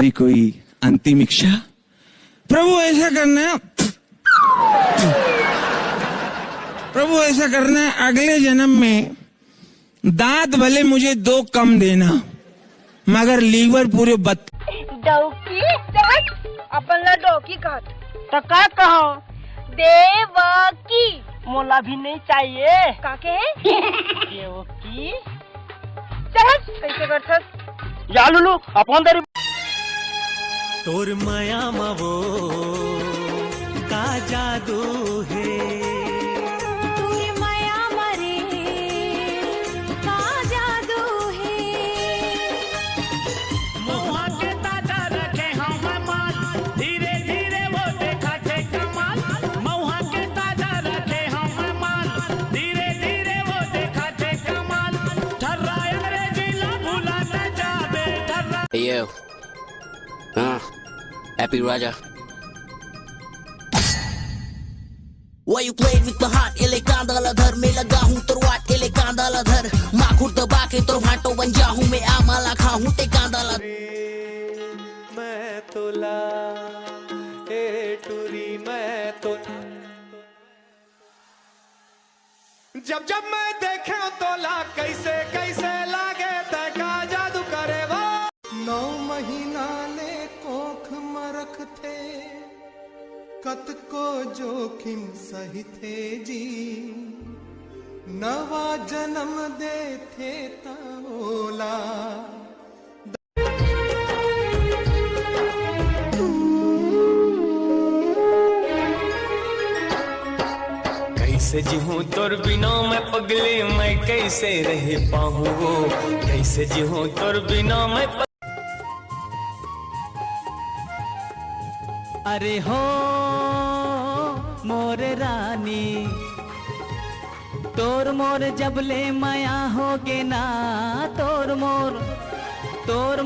तुम्हारी कोई अंतिम इच्छा? प्रभु ऐसा करना है, प्रभु ऐसा करना है, अगले जन्म में दांत भले मुझे 2 कम देना, मगर लीवर पूरे डौकी अपन ला डौकी कहत तो का कहो देवकी मोला भी नहीं चाहिए काके देवकी चल कैसे करथस या लुलु अपन दरी तोर माया मवो का जादू है तोर माया मरे का जादू है महुआ के ताजा रखे हम माल धीरे धीरे वो देखा थे कमाल महुआ के ताजा रखे हम माल धीरे धीरे वो देखा थे कमाल ठर्रा अंग्रेजी ला भूला न जाबे ठर्रा Yo, Happy Raja. Why you played with the heart? एले कांदाला धर मैं लगा हूँ तुरवाट एले कांदाला धर माखुर दबा के तो भाटो बन जाऊँ मैं आमाला खाऊँ ते कांदाला मैं तोला ए टूरी मैं तो जब जब मैं देखे तोला कैसे कैसे लागे तका जादू करे वो 9 महीना ले कोख मरख थे कत को जोखिम सही थे जी नवा जन्म दे थे ताओला कैसे जीहूं तोर बिना मैं पगले मैं कैसे रह पाऊँ वो कैसे जीहूं तोर बिना मैं अरे हो मोर रानी तोर मोर जबले माया होगे ना तोर मोर तोर